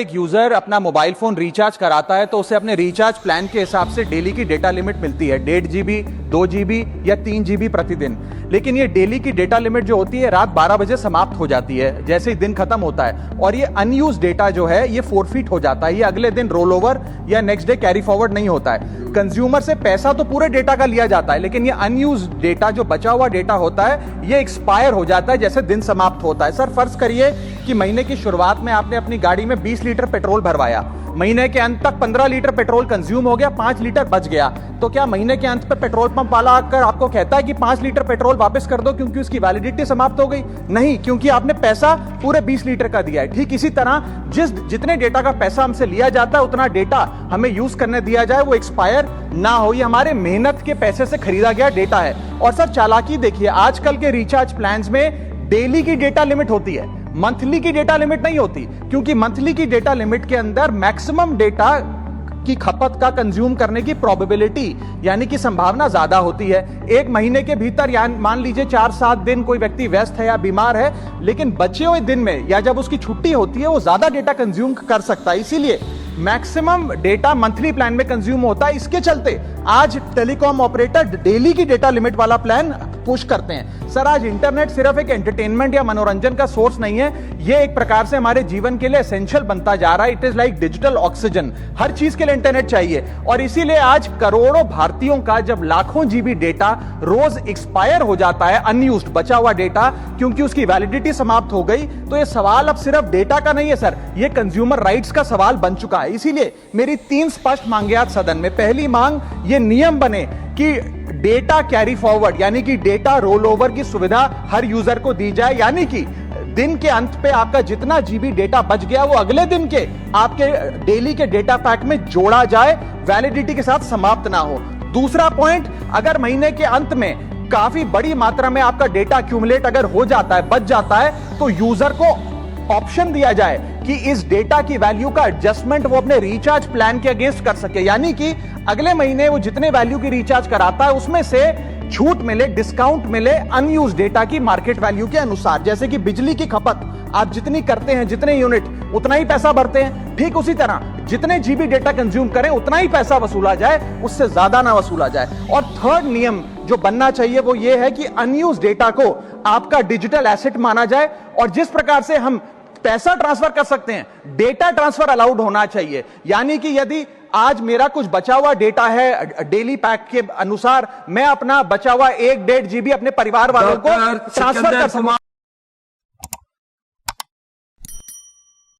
एक यूजर अपना mobile phone recharge कराता है तो उसे अपने रिचार्ज प्लान के हिसाब से डेली की डेटा लिमिट मिलती है 1.5 GB 2 GB या 3 GB प्रतिदिन। लेकिन ये डेली की डेटा लिमिट जो होती है रात 12 बजे समाप्त हो जाती है जैसे ही दिन खत्म होता है, और ये अनयूज डेटा जो है ये फोरफिट हो जाता है, ये अगले दिन रोल ओवर या नेक्स्ट डे कैरी फॉरवर्ड नहीं होता है। कंज्यूमर से पैसा तो पूरे डेटा का लिया जाता है, लेकिन ये अनयूज डेटा जो बचा हुआ डेटा होता है ये एक्सपायर हो जाता है जैसे दिन समाप्त होता है। सर फर्ज करिए कि महीने की शुरुआत में आपने अपनी गाड़ी में 20 लीटर पेट्रोल भरवाया, महीने के अंत तक 15 लीटर पेट्रोल कंज्यूम हो गया, 5 लीटर बच गया, तो क्या महीने के अंत पे पेट्रोल पंप वाला आकर आपको कहता है कि 5 लीटर पेट्रोल वापस कर दो क्योंकि उसकी वैलिडिटी समाप्त हो गई? नहीं, क्योंकि आपने पैसा पूरे 20 लीटर का दिया है। ठीक इसी तरह जितने डेटा का पैसा हमसे लिया जाता है उतना डेटा हमें यूज करने दिया जाए, वो एक्सपायर ना हो। ये हमारे मेहनत के पैसे से खरीदा गया डेटा है। और सर चालाकी देखिए, आजकल के रिचार्ज प्लान्स में डेली की डेटा लिमिट होती है, मंथली की डेटा लिमिट नहीं होती, क्योंकि मंथली की डेटा लिमिट के अंदर मैक्सिमम डेटा की खपत का कंज्यूम करने की प्रोबेबिलिटी यानी कि संभावना ज्यादा होती है। एक महीने के भीतर या मान लीजिए 4-7 दिन कोई व्यक्ति व्यस्त है या बीमार है, लेकिन बचे हुए दिन में या जब उसकी छुट्टी होती है वो ज्यादा डेटा कंज्यूम कर सकता है, इसीलिए मैक्सिमम डेटा मंथली प्लान में कंज्यूम होता है। इसके चलते आज टेलीकॉम ऑपरेटर डेली की डेटा लिमिट वाला प्लान पुश करते हैं। सर आज इंटरनेट सिर्फ एक एंटरटेनमेंट या मनोरंजन का सोर्स नहीं है, ये एक प्रकार से हमारे जीवन के लिए एसेंशियल बनता जा रहा है। It is like digital oxygen, हर चीज के लिए इंटरनेट चाहिए। और इसीलिए आज करोड़ों भारतीयों का जब लाखों जीबी डेटा रोज एक्सपायर हो जाता है, अनयूज्ड बचा हुआ डेटा, क्योंकि उसकी वैलिडिटी समाप्त हो गई, तो ये सवाल अब सिर्फ डेटा का नहीं है सर, ये कंज्यूमर राइट्स का सवाल बन चुका है। इसीलिए मेरी 3 स्पष्ट मांगे आज सदन में। पहली मांग, ये नियम बने कि डेटा कैरी फॉरवर्ड यानी कि डेटा रोल ओवर की सुविधा हर यूजर को दी जाए, यानी कि दिन के अंत पे आपका जितना जीबी डेटा बच गया वो अगले दिन के आपके डेली के डेटा पैक में जोड़ा जाए, वैलिडिटी के साथ समाप्त ना हो। दूसरा पॉइंट, अगर महीने के अंत में काफी बड़ी मात्रा में आपका डेटा एक्यूमुलेट अगर हो जाता है, बच जाता है, तो यूजर को ऑप्शन दिया जाए कि इस डेटा की वैल्यू का एडजस्टमेंट वो अपने रिचार्ज प्लान के अगेंस्ट कर सके, यानी कि अगले महीने वो जितने वैल्यू की रिचार्ज कराता है उसमें से छूट मिले, डिस्काउंट मिले अनयूज डेटा की मार्केट वैल्यू के अनुसार। जैसे कि बिजली की खपत आप जितनी करते हैं, जितने यूनिट उतना ही पैसा भरते हैं, ठीक उसी तरह जितने जीबी डेटा कंज्यूम करें उतना ही पैसा वसूला जाए, उससे ज्यादा ना वसूला जाए। और थर्ड नियम जो बनना चाहिए वो ये है कि अनयूज डेटा को आपका डिजिटल एसेट माना जाए, और जिस प्रकार से हम पैसा ट्रांसफर कर सकते हैं, डेटा ट्रांसफर अलाउड होना चाहिए। यानी कि यदि आज मेरा कुछ बचा हुआ डेटा है डेली पैक के अनुसार, मैं अपना बचा हुआ 1-1.5 GB अपने परिवार वालों को ट्रांसफर कर सकता हूं।